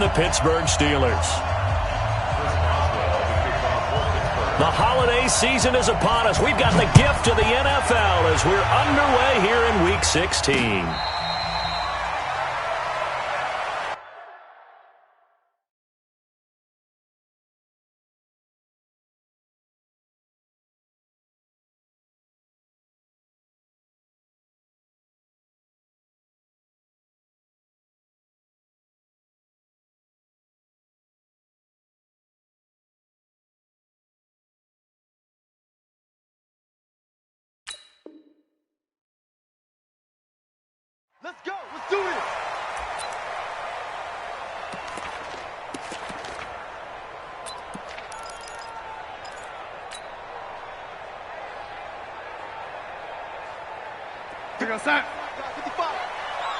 and the Pittsburgh Steelers. The holiday season is upon us. We've got the gift of the NFL as we're underway here in Week 16. Let's go. Let's do this. Pick us up. 55.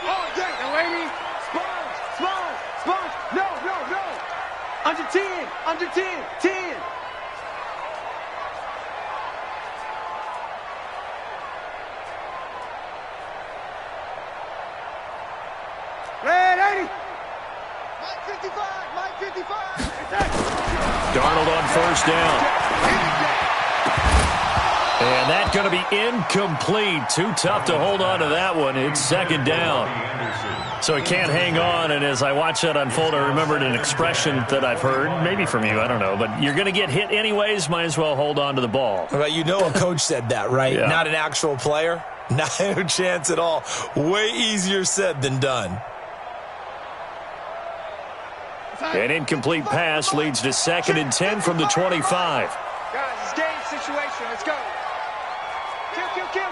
Oh, yeah. And lady. Sponge. No. Under 10. 10. Red 80. Mike 55. Darnold on first down. And that's going to be incomplete. Too tough to hold on to that one. It's second down. So he can't hang on. And as I watch that unfold, I remembered an expression that I've heard, maybe from you, I don't know. But you're going to get hit anyways, might as well hold on to the ball. Well, you know a coach said that, right? Yeah. Not an actual player. Not a chance at all. Way easier said than done. An incomplete pass leads to 2nd and 10 from the 25. Guys, it's game situation. Let's go. Kill.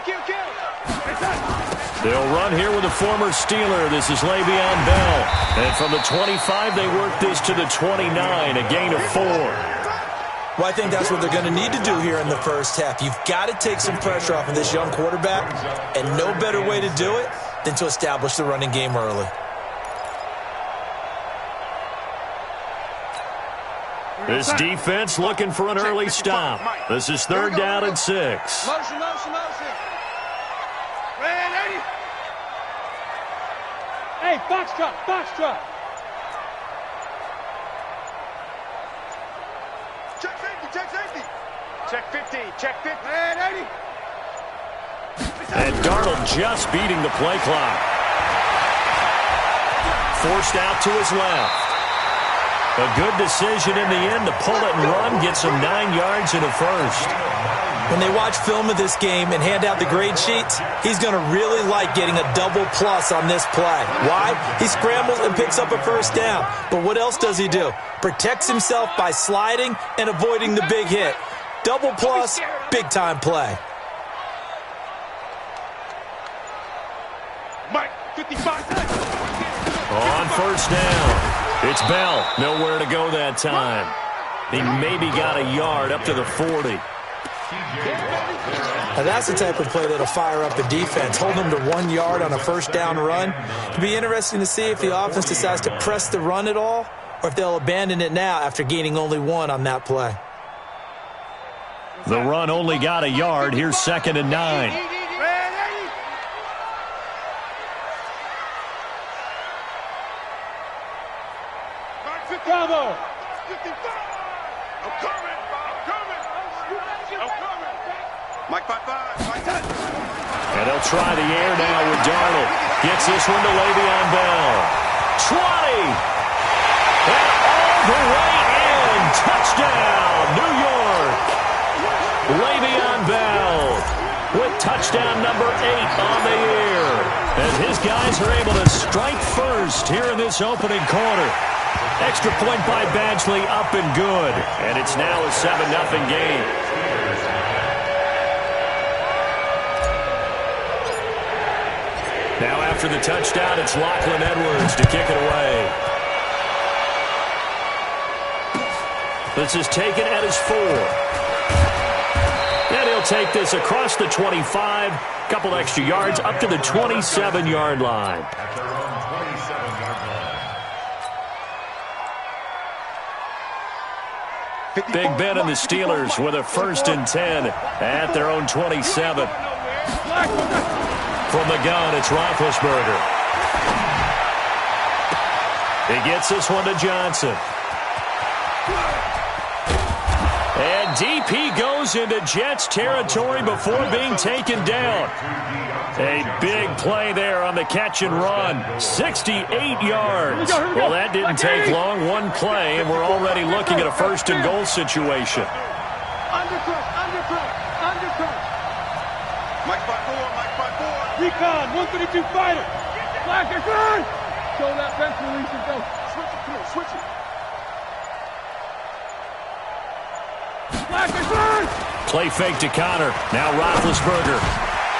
They'll run here with a former Steeler. This is Le'Veon Bell. And from the 25, they work this to the 29, a gain of 4. Well, I think that's what they're going to need to do here in the first half. You've got to take some pressure off of this young quarterback, and no better way to do it than to establish the running game early. This defense looking for an early stop. This is 3rd down and 6. Motion. Red 80. Hey, box drop. Check safety. Check 50. Red 80. And Darnold just beating the play clock. Forced out to his left. A good decision in the end to pull it and run, get some 9 yards and a first. When they watch film of this game and hand out the grade sheets, he's going to really like getting a double plus on this play. Why? He scrambles and picks up a first down. But what else does he do? Protects himself by sliding and avoiding the big hit. Double plus, big-time play. Mike, 55. On first down. It's Bell. Nowhere to go that time. He maybe got a yard up to the 40. Now that's the type of play that'll fire up the defense. Hold them to 1 yard on a first down run. It'll be interesting to see if the offense decides to press the run at all or if they'll abandon it now after gaining only 1 on that play. The run only got a yard. Here's 2nd and 9. Bravo! I'm coming! Mike 55, Mike 10. And they'll try the air now with Darnold. Gets this one to Le'Veon Bell. 20! And all the way in! Touchdown, New York! Le'Veon Bell with touchdown number 8 on the year. And his guys are able to strike first here in this opening quarter. Extra point by Badgley, up and good. And it's now a 7-0 game. Now after the touchdown, it's Lachlan Edwards to kick it away. This is taken at his 4. And he'll take this across the 25. Couple extra yards up to the 27-yard line. Big Ben and the Steelers with a 1st and 10 at their own 27. From the gun, it's Roethlisberger. He gets this one to Johnson. And deep he goes into Jets territory before being taken down. A big play there on the catch and run. 68 yards. Well, that didn't take long. One play, and we're already looking at a first and goal situation. Undercut, undercut, undercut. Mike 5-4, Mike 5-4. Recon, 132 fighter. Black and run. Show that bench release and go. Switch it, come on, switch it. Black and run. Play fake to Connor. Now Roethlisberger.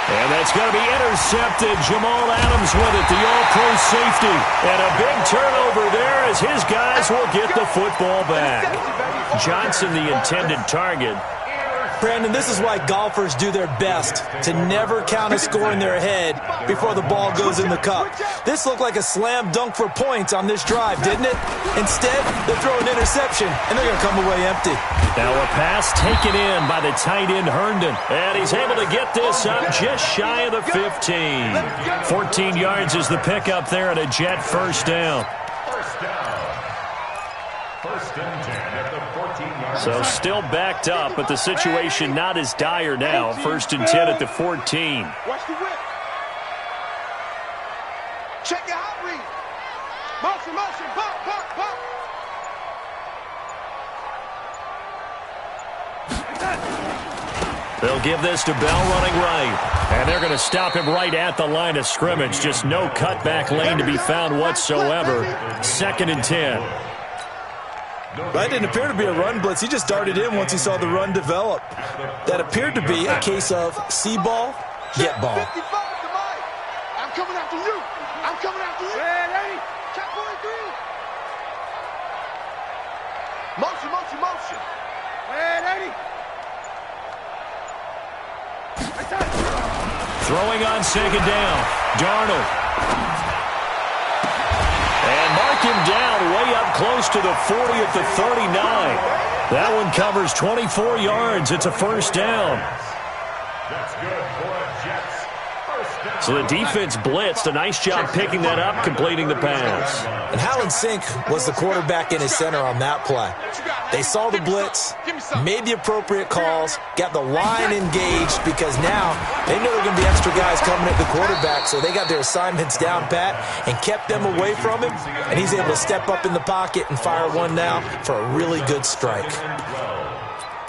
And that's going to be intercepted. Jamal Adams with it, the all-pro safety. And a big turnover there as his guys will get the football back. Johnson, the intended target. Brandon, this is why golfers do their best to never count a score in their head before the ball goes in the cup. This looked like a slam dunk for points on this drive, didn't it? Instead, they throw an interception, and they're going to come away empty. Now a pass taken in by the tight end Herndon. And he's able to get this up just shy of the 15. 14 yards is the pickup there and a Jet first down. First and 10 at the 14-yard So still backed up, but the situation not as dire now. First and 10 at the 14. Watch the whip. Check your hot read. Motion, motion, pop, pop, pop. They'll give this to Bell running right. And they're going to stop him right at the line of scrimmage. Just no cutback lane to be found whatsoever. Second and 10. That didn't appear to be a run blitz. He just darted in once he saw the run develop. That appeared to be a case of see ball, get ball. 55 to Mike. I'm coming after you. I'm coming after you. Ready? Check 43. Motion, motion, motion. Ready? Throwing on second down. Darnold. And mark him down way up close to the 40 at the 39. That one covers 24 yards. It's a first down. That's good for a Jets. So the defense blitzed. A nice job picking that up, completing the pass. And Howland Sink was the quarterback in his center on that play. They saw the blitz, made the appropriate calls, got the line engaged because now they know there are going to be extra guys coming at the quarterback, so they got their assignments down pat and kept them away from him, and he's able to step up in the pocket and fire one now for a really good strike.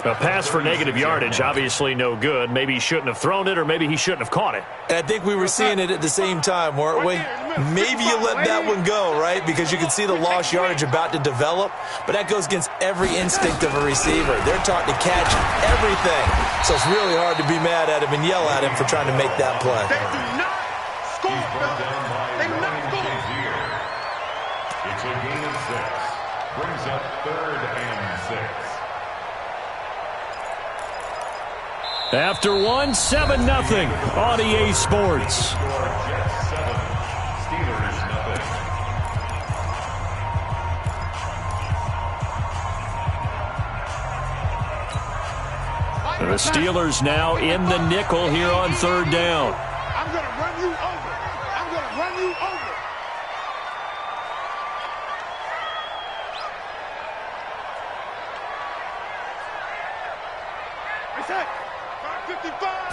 A pass for negative yardage, obviously no good. Maybe he shouldn't have thrown it, or maybe he shouldn't have caught it. And I think we were seeing it at the same time, weren't we? Maybe you let that one go, right? Because you can see the lost yardage about to develop, but that goes against every instinct of a receiver. They're taught to catch everything, so it's really hard to be mad at him and yell at him for trying to make that play. They do not score. They do not score. It's a gain of 6. Brings up 3rd and 6. After 1, 7-0 on EA Sports. Jets 7, Steelers nothing. The Steelers now in the nickel here on third down. I'm going to run you over. I'm going to run you over. Reset. 555.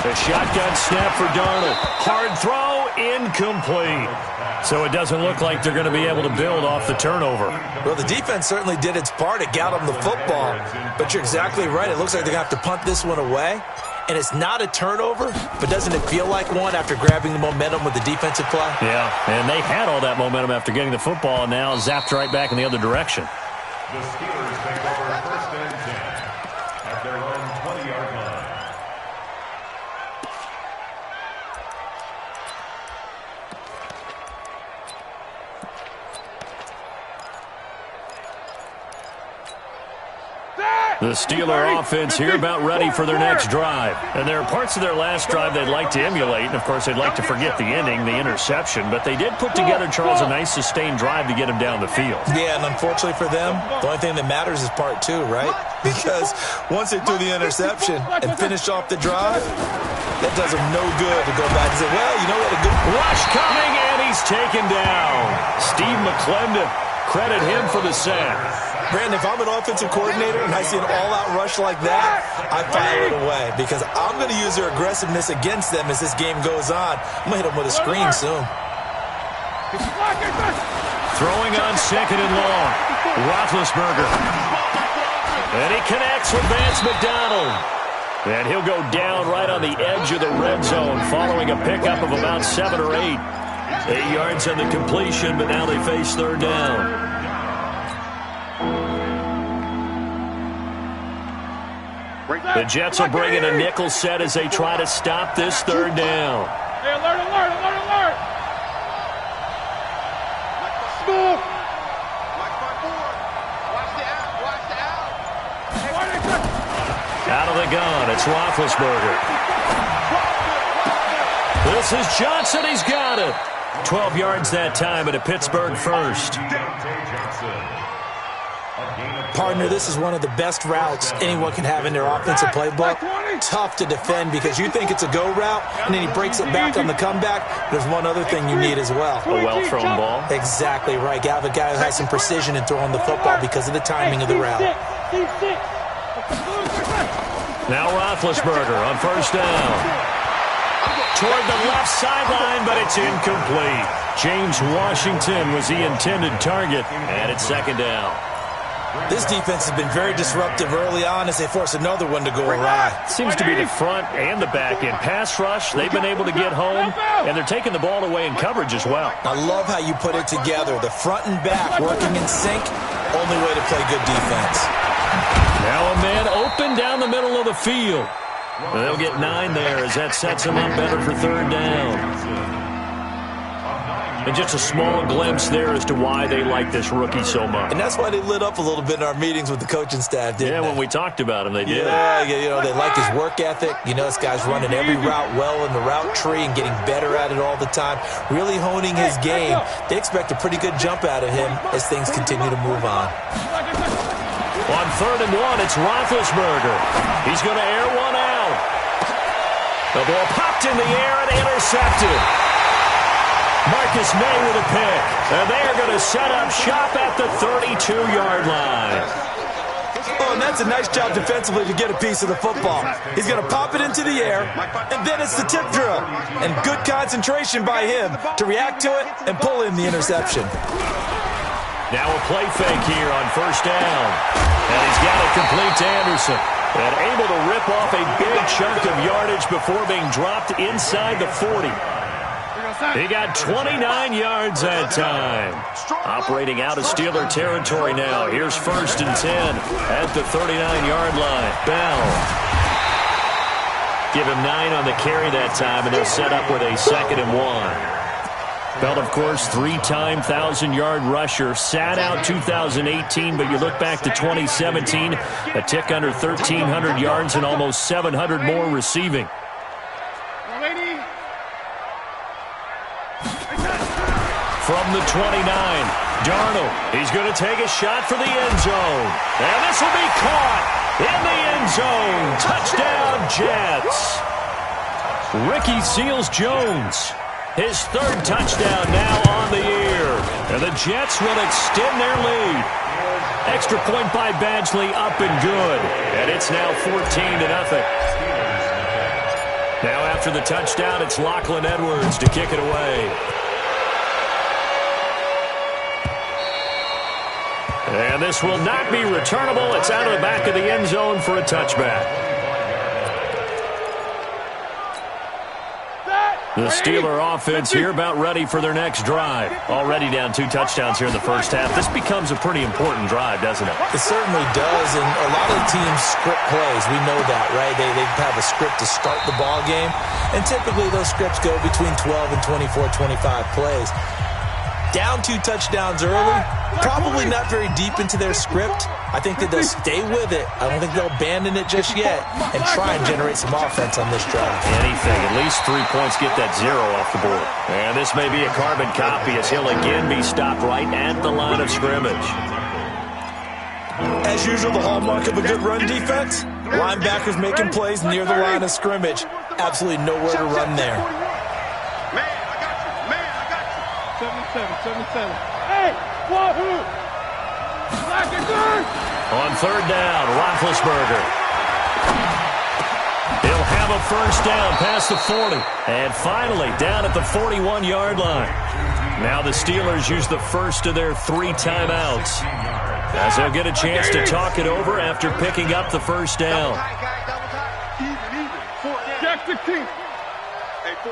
The shotgun snap for Darnold. Hard throw, incomplete. So it doesn't look like they're going to be able to build off the turnover. Well, the defense certainly did its part. It got them the football. But you're exactly right. It looks like they're going to have to punt this one away. And it's not a turnover, but doesn't it feel like one after grabbing the momentum with the defensive play? Yeah, and they had all that momentum after getting the football and now zapped right back in the other direction. The Steelers take over 1st and 10 at their own 20-yard line. The Steeler offense here about ready for their next drive. And there are parts of their last drive they'd like to emulate. And, of course, they'd like to forget the ending, the interception. But they did put together, Charles, a nice sustained drive to get him down the field. Yeah, and unfortunately for them, the only thing that matters is part 2, right? Because once they threw the interception and finished off the drive, that does them no good to go back and say, well, you know what, a good rush coming, and he he's taken down. Steve McClendon, credit him for the sack. Brandon, if I'm an offensive coordinator and I see an all-out rush like that, I file it away because I'm going to use their aggressiveness against them as this game goes on. I'm going to hit them with a screen soon. Throwing on second and long. Roethlisberger. And he connects with Vance McDonald. And he'll go down right on the edge of the red zone following a pickup of about 7 or 8. 8 yards on the completion, but now they face third down. The Jets will bring in a nickel set as they try to stop this third down. Hey, alert, alert, alert, alert! Move! Watch the out. Out of the gun, it's Roethlisberger. This is Johnson, he's got it. 12 yards that time at a Pittsburgh first. Partner, this is one of the best routes anyone can have in their offensive playbook. Tough to defend because you think it's a go route, and then he breaks it back on the comeback. There's one other thing you need as well. A well-thrown ball. Exactly right. You have a guy who has some precision in throwing the football because of the timing of the route. Now Roethlisberger on first down. Toward the left sideline, but it's incomplete. James Washington was the intended target, and it's second down. This defense has been very disruptive early on as they force another one to go awry. Seems to be the front and the back end. Pass rush, they've been able to get home, and they're taking the ball away in coverage as well. I love how you put it together. The front and back working in sync, only way to play good defense. Now a man open down the middle of the field. And they'll get 9 there as that sets them up better for third down. And just a small glimpse there as to why they like this rookie so much. And that's why they lit up a little bit in our meetings with the coaching staff, didn't they? When we talked about him, they did. Yeah, you know, they like his work ethic. You know, this guy's running every route well in the route tree and getting better at it all the time, really honing his game. They expect a pretty good jump out of him as things continue to move on. On third and 1, it's Roethlisberger. He's going to air one out. The ball popped in the air and intercepted. Marcus May with a pick. And they are going to set up shop at the 32-yard line. Oh, and that's a nice job defensively to get a piece of the football. He's going to pop it into the air, and then it's the tip drill. And good concentration by him to react to it and pull in the interception. Now a play fake here on first down. And he's got it complete to Anderson. And able to rip off a big chunk of yardage before being dropped inside the 40. He got 29 yards that time. Operating out of Steeler territory now. Here's first and 10 at the 39-yard line. Bell. Give him 9 on the carry that time, and they'll set up with a second and 1. Bell, of course, 3-time 1,000-yard rusher. Sat out 2018, but you look back to 2017, a tick under 1,300 yards and almost 700 more receiving. From the 29, Darnold. He's going to take a shot for the end zone. And this will be caught in the end zone. Touchdown, Jets. Ricky Seals-Jones. His third touchdown now on the year. And the Jets will extend their lead. Extra point by Badgley up and good. And it's now 14-0. Now after the touchdown, it's Lachlan Edwards to kick it away. And this will not be returnable. It's out of the back of the end zone for a touchback. The Steeler offense here about ready for their next drive. Already down 2 touchdowns here in the first half. This becomes a pretty important drive, doesn't it? It certainly does, and a lot of the teams script plays. We know that, right? They have a script to start the ball game, and typically those scripts go between 12 and 24, 25 plays. Down 2 touchdowns early, probably not very deep into their script. I think that they'll stay with it. I don't think they'll abandon it just yet and try and generate some offense on this drive. Anything, at least 3 points, get that 0 off the board. And this may be a carbon copy as he'll again be stopped right at the line of scrimmage. As usual, the hallmark of a good run defense, linebackers making plays near the line of scrimmage. Absolutely nowhere to run there. 7-7. Hey, wahoo! Black and good! On third down, Roethlisberger. He'll have a first down past the 40. And finally, down at the 41-yard line. Now the Steelers use the first of their 3 timeouts, as they'll get a chance to talk it over after picking up the first down. Check the key.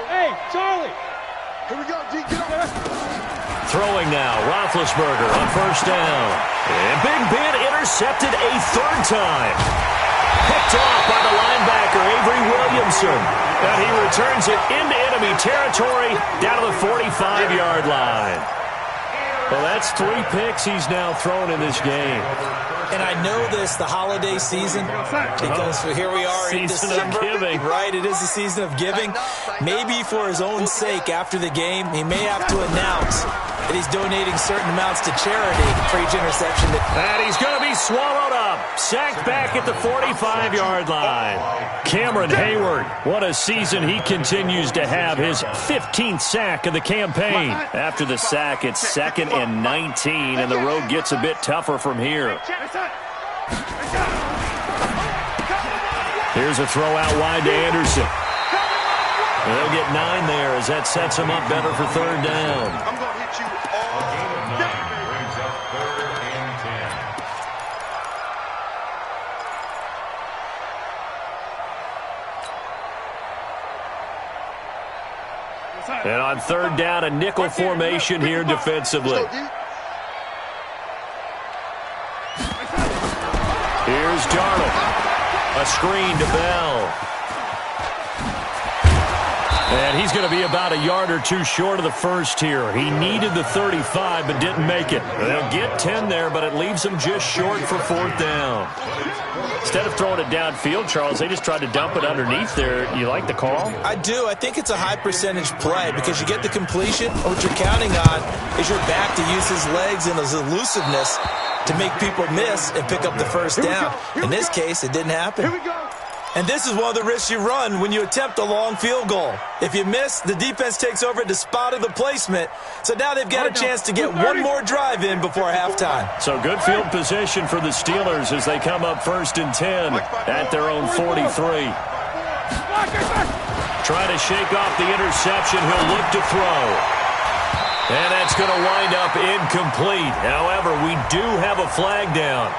Hey, Charlie. Here we go, G. Get up. Throwing now, Roethlisberger on first down. And Big Ben intercepted a third time. Picked off by the linebacker, Avery Williamson. And he returns it into enemy territory down to the 45-yard line. Well, that's 3 picks he's now thrown in this game. And I know this, the holiday season, because here we are in December. Season of giving. Right, it is the season of giving. Maybe for his own sake, after the game, he may have to announce that he's donating certain amounts to charity for each interception. And he's going to be swallowed up. Sacked back at the 45-yard line. Cameron Hayward, what a season he continues to have. His 15th sack of the campaign. After the sack, it's 2nd and 19, and the road gets a bit tougher from here. Here's a throw out wide to Anderson. They'll get 9 there as that sets him up better for third down. I'm going to hit you all. A gain of 9 brings up 3rd and 10. And on third down, a nickel formation here defensively. Here's Darnold. A screen to Bell. And he's going to be about a yard or 2 short of the first here. He needed the 35 but didn't make it. They'll get 10 there, but it leaves him just short for 4th down. Instead of throwing it downfield, Charles, they just tried to dump it underneath there. You like the call? I do. I think it's a high percentage play because you get the completion. What you're counting on is your back to use his legs and his elusiveness to make people miss and pick up the first down. In this case, it didn't happen. Here we go. And this is one of the risks you run when you attempt a long field goal. If you miss, the defense takes over at the spot of the placement. So now they've got a chance to get one more drive in before halftime. So good field position for the Steelers as they come up 1st and 10 at their own 43. Trying to shake off the interception. He'll look to throw. And that's going to wind up incomplete. However, we do have a flag down.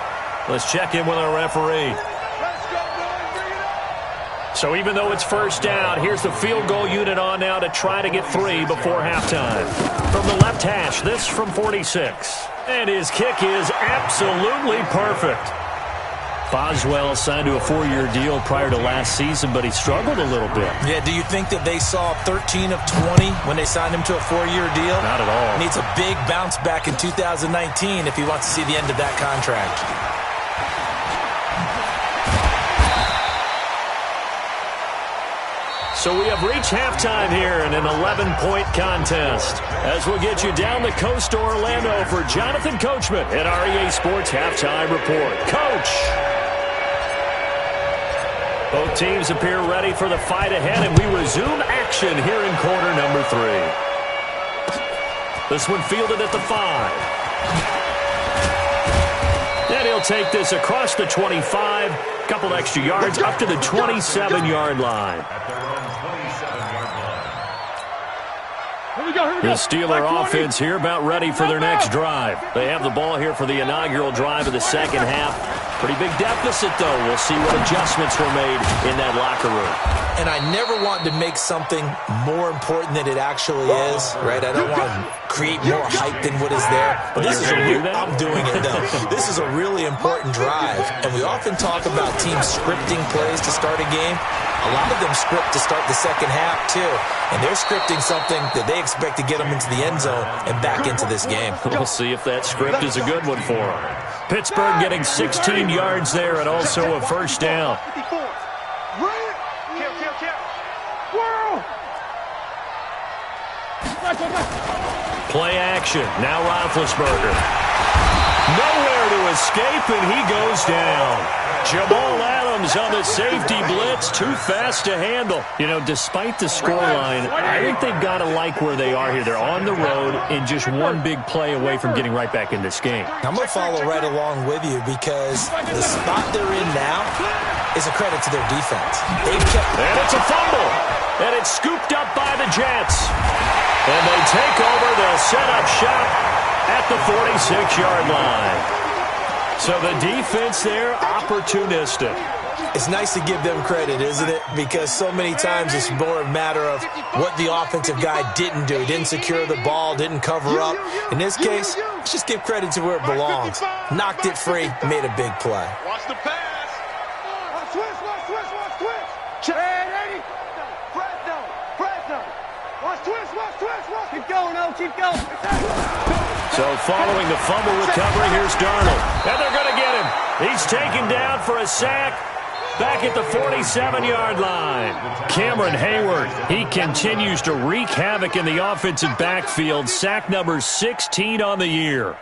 Let's check in with our referee. So even though it's first down, here's the field goal unit on now to try to get 3 before halftime. From the left hash, this from 46. And his kick is absolutely perfect. Boswell signed to a 4-year deal prior to last season, but he struggled a little bit. Yeah, do you think that they saw 13 of 20 when they signed him to a 4-year deal? Not at all. Needs a big bounce back in 2019 if he wants to see the end of that contract. So we have reached halftime here in an 11-point contest. As we'll get you down the coast to Orlando for Jonathan Coachman at our EA Sports Halftime Report. Coach! Both teams appear ready for the fight ahead, and we resume action here in quarter number 3. This one fielded at the 5. And he'll take this across the 25, couple extra yards up to the 27-yard line. The Steeler offense here about ready for their next drive. They have the ball here for the inaugural drive of the second half. Pretty big deficit, though. We'll see what adjustments were made in that locker room. And I never want to make something more important than it actually is, right? I don't want to create more hype than what is there. But this is I'm doing it, though. This is a really important drive. And we often talk about teams scripting plays to start a game. A lot of them script to start the second half, too. And they're scripting something that they expect to get them into the end zone and back into this game. We'll see if that script is a good one for them. Pittsburgh getting 16 yards there and also a first down. Play action. Now Roethlisberger. Nowhere to escape, and he goes down. Jamal Adams on the safety blitz, too fast to handle. You know, despite the scoreline, I think they've got to like where they are here. They're on the road and just one big play away from getting right back in this game. I'm going to follow right along with you because the spot they're in now is a credit to their defense. They've kept... And it's a fumble. And it's scooped up by the Jets. And they take over. They'll set up shop at the 46-yard line. So the defense there, opportunistic. It's nice to give them credit, isn't it? Because so many times it's more a matter of what the offensive guy didn't do. Didn't secure the ball, didn't cover up. In this case, let's just give credit to where it belongs. Knocked it free, made a big play. Watch the pass. Watch twist. Hey, 80. Fresno. Watch twist. Keep going, keep going. So following the fumble recovery, here's Darnold. And they're going to get him. He's taken down for a sack back at the 47-yard line. Cameron Hayward, he continues to wreak havoc in the offensive backfield. Sack number 16 on the year.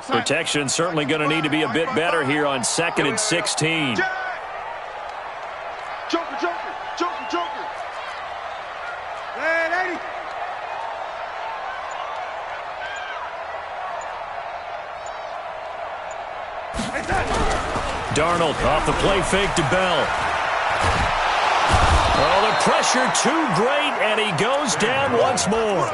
Protection certainly going to need to be a bit better here on 2nd and 16. Joker. Hey, 80. Darnold off the play fake to Bell. Oh, the pressure too great, and he goes down once more.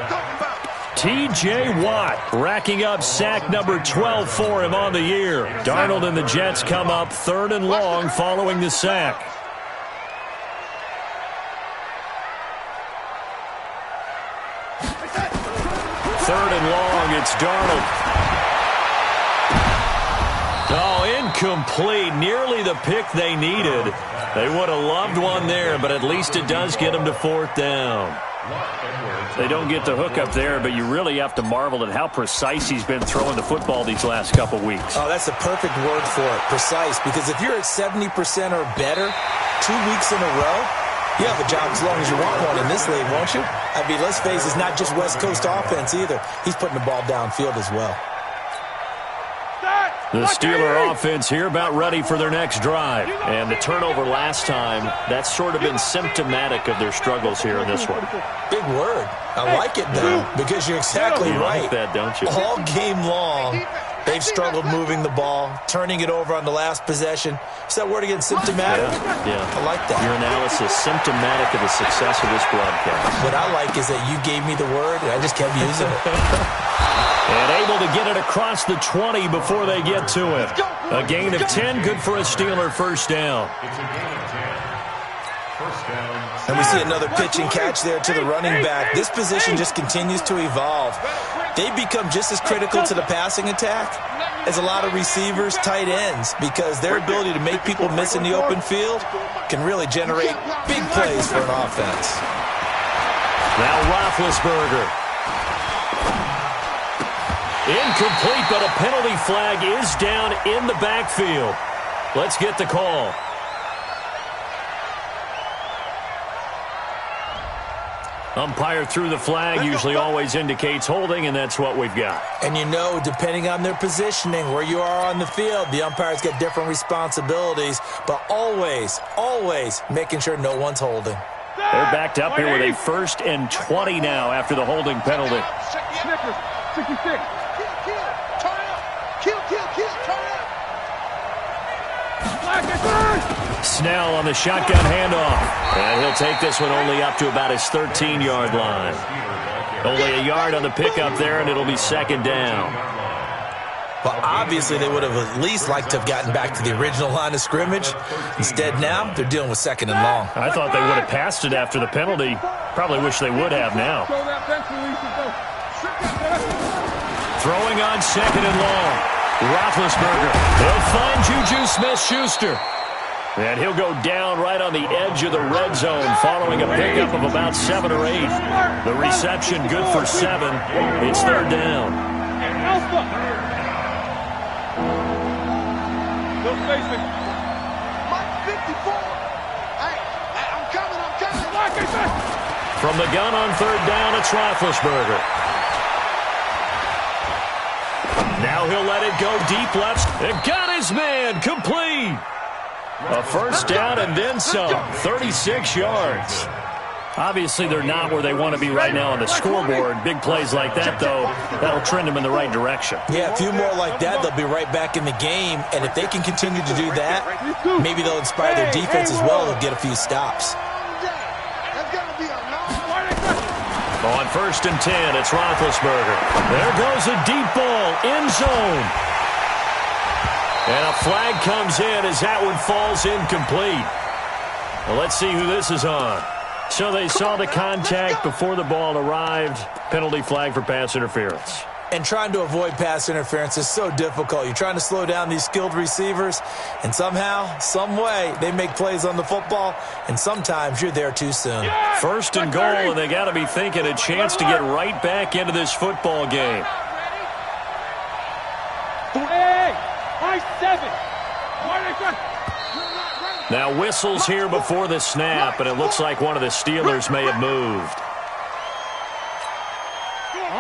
T.J. Watt racking up sack number 12 for him on the year. Darnold and the Jets come up 3rd and long following the sack. 3rd and long, it's Darnold. Incomplete, nearly the pick they needed. They would have loved one there, but at least it does get them to 4th down. They don't get the hook up there, but you really have to marvel at how precise he's been throwing the football these last couple weeks. Oh, that's a perfect word for it, precise, because if you're at 70% or better 2 weeks in a row, you have a job as long as you want one in this league, won't you? I mean, let's face it, it's not just West Coast offense either. He's putting the ball downfield as well. The Steeler offense here about ready for their next drive. And the turnover last time, that's sort of been symptomatic of their struggles here in this one. Big word. I like it, though, because you're exactly right. You like that, don't you? All game long, they've struggled moving the ball, turning it over on the last possession. Is that word again, symptomatic? Yeah. I like that. Your analysis, symptomatic of the success of this broadcast. What I like is that you gave me the word, and I just kept using it. And able to get it across the 20 before they get to it. A gain of 10, good for a Steeler first down. And we see another pitch and catch there to the running back. This position just continues to evolve. They become just as critical to the passing attack as a lot of receivers, tight ends, because their ability to make people miss in the open field can really generate big plays for an offense. Now Roethlisberger. Incomplete, but a penalty flag is down in the backfield. Let's get the call. Umpire threw the flag, usually always indicates holding, and that's what we've got. And you know, depending on their positioning, where you are on the field, the umpires get different responsibilities, but always making sure no one's holding. They're backed up here with a 1st and 20 now after the holding penalty. Snickers, 66. Snell on the shotgun handoff. And he'll take this one only up to about his 13-yard line. Only a yard on the pickup there, and it'll be 2nd down. Well, obviously they would have at least liked to have gotten back to the original line of scrimmage. Instead now, they're dealing with 2nd and long. I thought they would have passed it after the penalty. Probably wish they would have now. Throwing on 2nd and long. Roethlisberger. He'll find Juju Smith-Schuster. And he'll go down right on the edge of the red zone following a pickup of about 7 or 8. The reception good for 7. It's 3rd down. Alpha. No spacing. Mike 54. Hey, I'm coming. From the gun on 3rd down, it's Roethlisberger. Now he'll let it go deep left. And got his man complete. A first down and then some. 36 yards. Obviously, they're not where they want to be right now on the scoreboard. Big plays like that, though, that'll trend them in the right direction. Yeah, a few more like that, they'll be right back in the game. And if they can continue to do that, maybe they'll inspire their defense as well and get a few stops. On 1st and 10, it's Roethlisberger. There goes a deep ball, end zone. And a flag comes in as that one falls incomplete. Well, let's see who this is on. So they saw the contact before the ball arrived. Penalty flag for pass interference. And trying to avoid pass interference is so difficult. You're trying to slow down these skilled receivers, and somehow, some way, they make plays on the football, and sometimes you're there too soon. First and goal, and they got to be thinking a chance to get right back into this football game. Now whistles here before the snap, and it looks like one of the Steelers may have moved.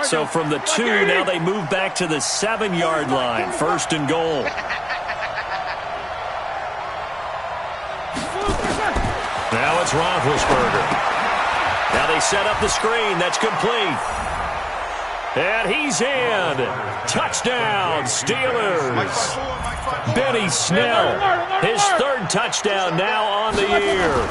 So from the 2, now they move back to the 7-yard line. First and goal. Now it's Roethlisberger. Now they set up the screen. That's complete. And he's in. Touchdown, Steelers. Benny Snell, his 3rd touchdown now on the year.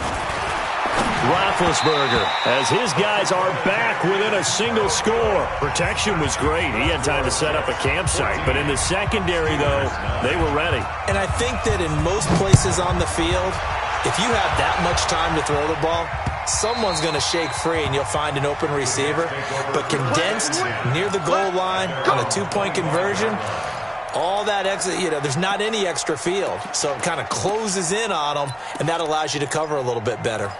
Roethlisberger, as his guys are back within a single score. Protection was great. He had time to set up a campsite. But in the secondary, though, they were ready. And I think that in most places on the field, if you have that much time to throw the ball, someone's going to shake free and you'll find an open receiver. But condensed near the goal line on a 2-point conversion, all that extra, there's not any extra field. So it kind of closes in on them, and that allows you to cover a little bit better.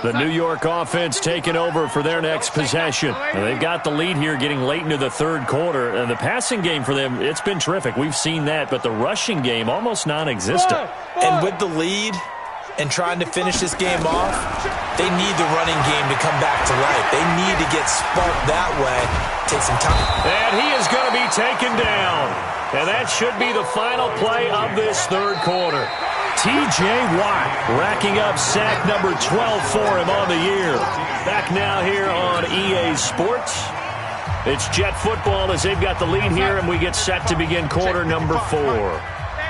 The New York offense taking over for their next possession. And they've got the lead here getting late into the 3rd quarter. And the passing game for them, it's been terrific. We've seen that. But the rushing game, almost non-existent. And with the lead and trying to finish this game off, they need the running game to come back to life. They need to get sparked that way. Take some time. And he is going to be taken down. And that should be the final play of this 3rd quarter. T.J. Watt racking up sack number 12 for him on the year. Back now here on EA Sports. It's Jet football as they've got the lead here, and we get set to begin quarter number 4.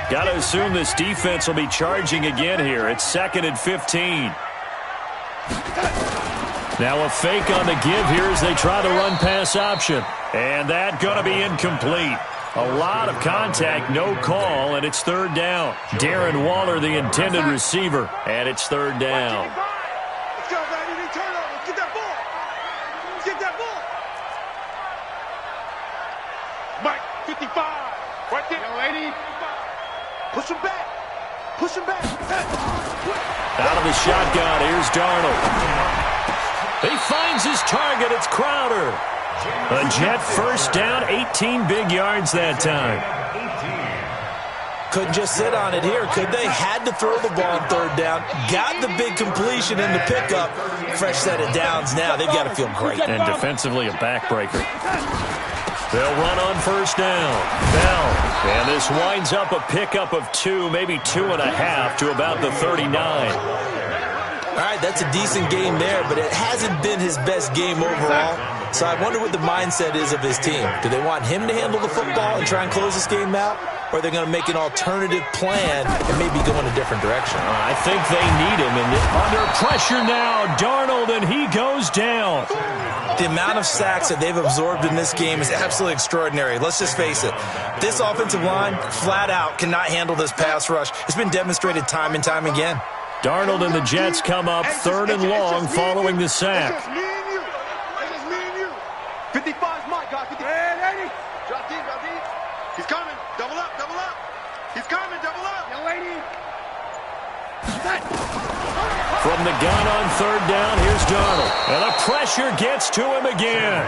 Got to assume this defense will be charging again here. It's 2nd and 15. Now a fake on the give here as they try the run-pass option. And that going to be incomplete. A lot of contact, no call, and it's 3rd down. Darren Waller, the intended receiver, and it's 3rd down. Let's go, baby. Turn over. Let's get that ball. Let's get that ball. Mike, 55. Right there. Young lady. Push him back. Push him back. Out of the shotgun, here's Darnold. He finds his target. It's Crowder. A Jet first down, 18 big yards that time. Couldn't just sit on it here, could they? Had to throw the ball on 3rd down. Got the big completion in the pickup. Fresh set of downs now. They've got to feel great. And defensively a backbreaker. They'll run on 1st down. Bell. And this winds up a pickup of 2, maybe 2.5 to about the 39. All right, that's a decent game there, but it hasn't been his best game overall. So I wonder what the mindset is of his team. Do they want him to handle the football and try and close this game out? Or are they going to make an alternative plan and maybe go in a different direction? I think they need him. And under pressure now, Darnold, and he goes down. The amount of sacks that they've absorbed in this game is absolutely extraordinary. Let's just face it. This offensive line, flat out, cannot handle this pass rush. It's been demonstrated time and time again. Darnold and the Jets come up 3rd and long following the sack. 55's Mike, got 50. Hey, drop deep, drop deep. He's coming. Double up, double up. He's coming, double up. Young lady. From the gun on 3rd down, here's Darnold. And the pressure gets to him again.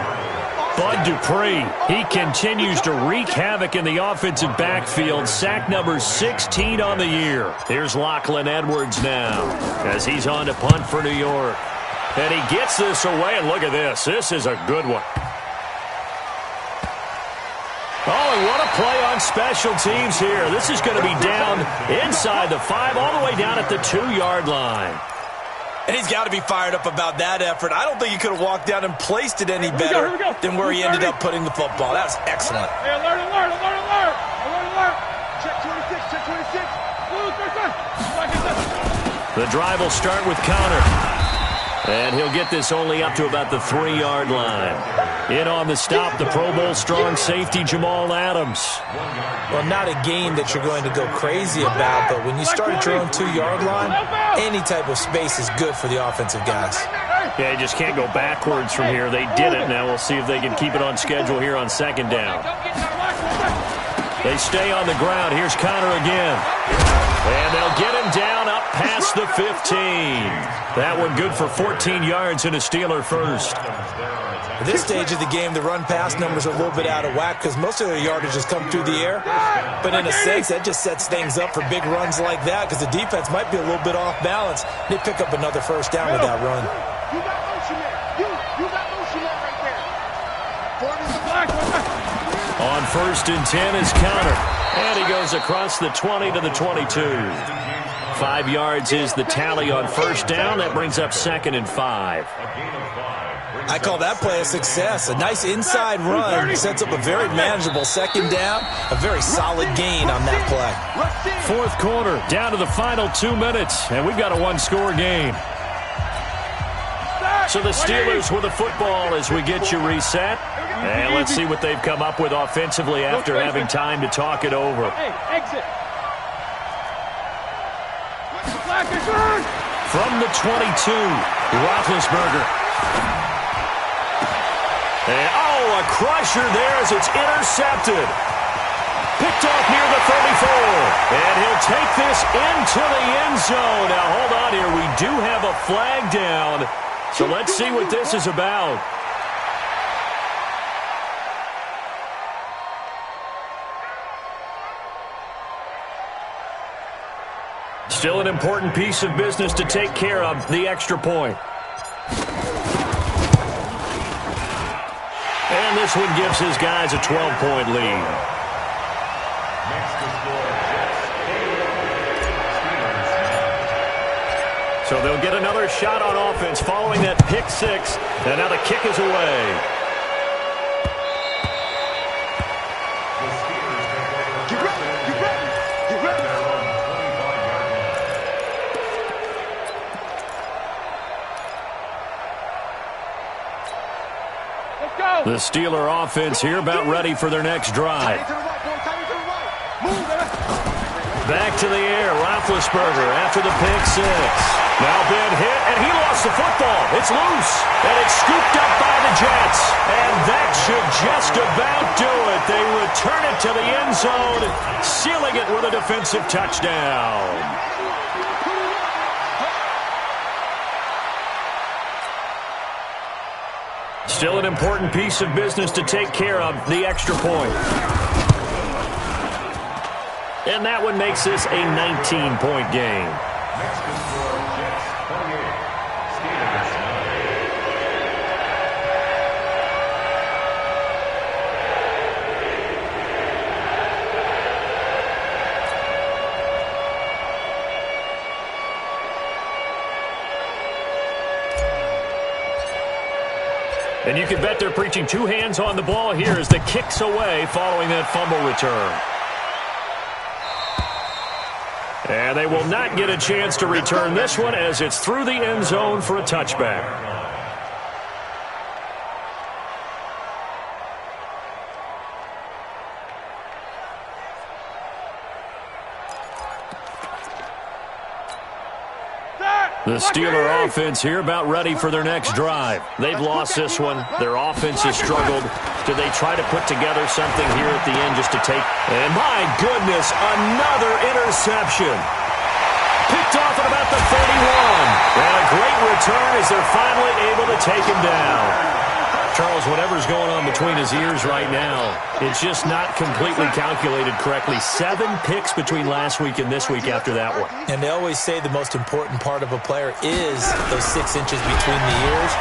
Bud Dupree, he continues to wreak havoc in the offensive backfield. Sack number 16 on the year. Here's Lachlan Edwards now as he's on to punt for New York. And he gets this away, and look at this. This is a good one. Oh, and what a play on special teams here. This is going to be down inside the 5, all the way down at the 2-yard line. And he's got to be fired up about that effort. I don't think he could have walked down and placed it any better than where he ended up putting the football. That was excellent. Hey, alert. Check 26, check 26. The drive will start with Connor. And he'll get this only up to about the 3-yard line. In on the stop, the Pro Bowl strong safety Jamal Adams. Well, not a game that you're going to go crazy about, but when you start at your own 2-yard line, any type of space is good for the offensive guys. Yeah, you just can't go backwards from here. They did it. Now we'll see if they can keep it on schedule here on 2nd down. They stay on the ground. Here's Connor again. And they'll get him down up past the 15. That one good for 14 yards and a Steeler first. At this stage of the game, the run-pass numbers are a little bit out of whack because most of their yardage has come through the air. But in a sense, that just sets things up for big runs like that because the defense might be a little bit off balance. They pick up another first down with that run. You got motion there. You got motion there right there. On 1st and 10 is Connor. And he goes across the 20 to the 22. 5 yards is the tally on 1st down. That brings up 2nd and 5. I call that play a success. A nice inside run sets up a very manageable 2nd down. A very solid gain on that play. 4th quarter, down to the final 2 minutes. And we've got a 1-score game. So the Steelers with the football as we get you reset. And let's see what they've come up with offensively after having time to talk it over. Hey, exit. From the 22, Roethlisberger. And, a crusher there as it's intercepted. Picked off near the 34. And he'll take this into the end zone. Now, hold on here. We do have a flag down. So let's see what this is about. Still an important piece of business to take care of, the extra point. And this one gives his guys a 12-point lead. So they'll get another shot on offense following that pick 6. And now the kick is away. The Steeler offense here about ready for their next drive. Back to the air, Roethlisberger after the pick 6. Now been hit, and he lost the football. It's loose, and it's scooped up by the Jets. And that should just about do it. They return it to the end zone, sealing it with a defensive touchdown. Still an important piece of business to take care of, the extra point. And that one makes this a 19-point game. And you can bet they're preaching 2 hands on the ball here as the kick's away following that fumble return. And they will not get a chance to return this one as it's through the end zone for a touchback. The Steeler offense here about ready for their next drive. They've lost this one. Their offense has struggled. Do they try to put together something here at the end just to take? And my goodness, another interception. Picked off at about the 31. And a great return as they're finally able to take him down. Charles, whatever's going on between his ears right now, it's just not completely calculated correctly. 7 picks between last week and this week after that one. And they always say the most important part of a player is those 6 inches between the ears.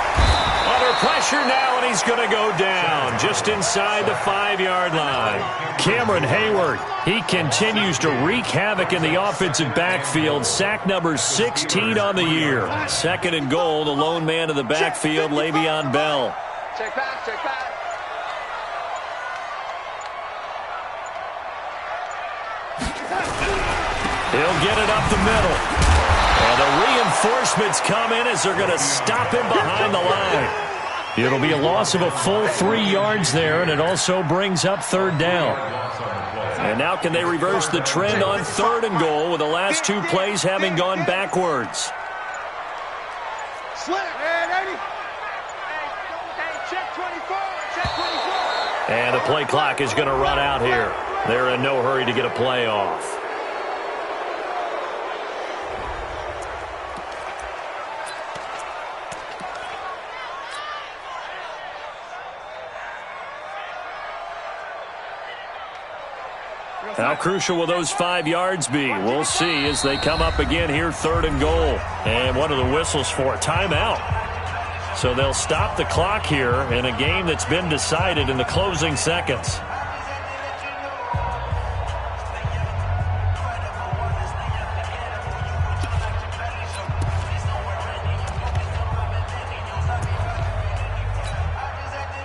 Under pressure now, and he's going to go down just inside the 5-yard line. Cameron Hayward, he continues to wreak havoc in the offensive backfield. Sack number 16 on the year. 2nd and goal, the lone man in the backfield, Le'Veon Bell. Check back, check back. He'll get it up the middle. And the reinforcements come in as they're going to stop him behind the line. It'll be a loss of a full 3 yards there, and it also brings up 3rd down. And now can they reverse the trend on 3rd and goal with the last 2 plays having gone backwards? Slip. Check 24. Check 24. And the play clock is going to run out here. They're in no hurry to get a play off. How crucial will those 5 yards be? We'll see as they come up again here, 3rd and goal. And what are the whistles for? Timeout. So they'll stop the clock here in a game that's been decided in the closing seconds.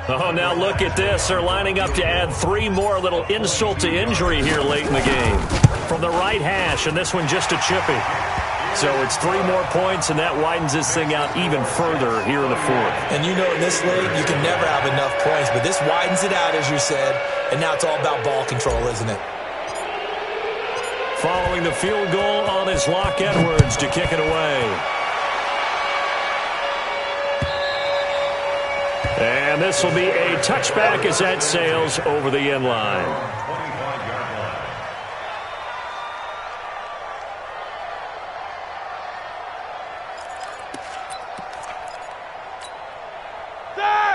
Oh, now look at this. They're lining up to add 3 more, little insult to injury here late in the game. From the right hash, and this one just a chippy. So it's 3 more points, and that widens this thing out even further here in the 4th. And you know in this league, you can never have enough points, but this widens it out, as you said, and now it's all about ball control, isn't it? Following the field goal on his Locke Edwards to kick it away. And this will be a touchback as that sails over the end line.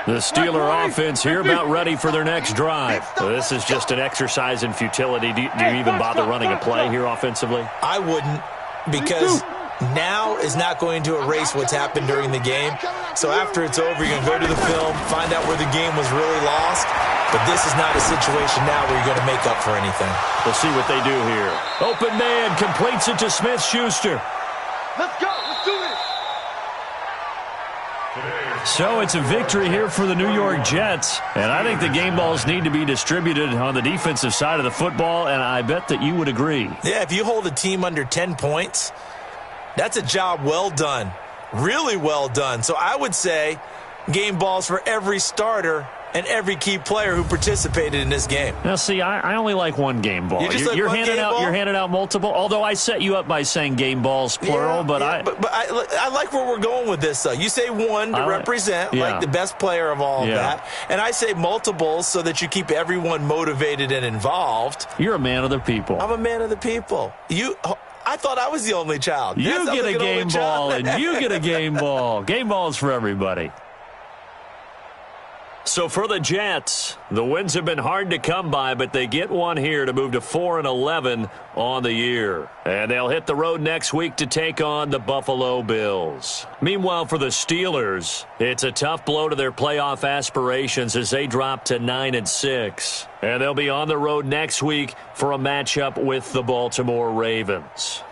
The Steeler offense here about ready for their next drive. So this is just an exercise in futility. Do you even bother running a play here offensively? I wouldn't, because now is not going to erase what's happened during the game. So after it's over, you're going to go to the film, find out where the game was really lost. But this is not a situation now where you're going to make up for anything. We'll see what they do here. Open man completes it to Smith-Schuster. Let's go. Let's do this. So it's a victory here for the New York Jets. And I think the game balls need to be distributed on the defensive side of the football, and I bet that you would agree. Yeah, if you hold a team under 10 points, that's a job well done. Really well done. So I would say game balls for every starter and every key player who participated in this game. Now, see, I only like one game ball. You're handing out multiple. Although I set you up by saying game balls plural, but I like where we're going with this. Though you say one to represent like the best player of all of that, and I say multiples so that you keep everyone motivated and involved. You're a man of the people. I'm a man of the people. I thought I was the only child. You get a game ball, and you get a game ball. Game balls for everybody. So for the Jets, the wins have been hard to come by, but they get one here to move to 4-11 on the year. And they'll hit the road next week to take on the Buffalo Bills. Meanwhile, for the Steelers, it's a tough blow to their playoff aspirations as they drop to 9-6. And they'll be on the road next week for a matchup with the Baltimore Ravens.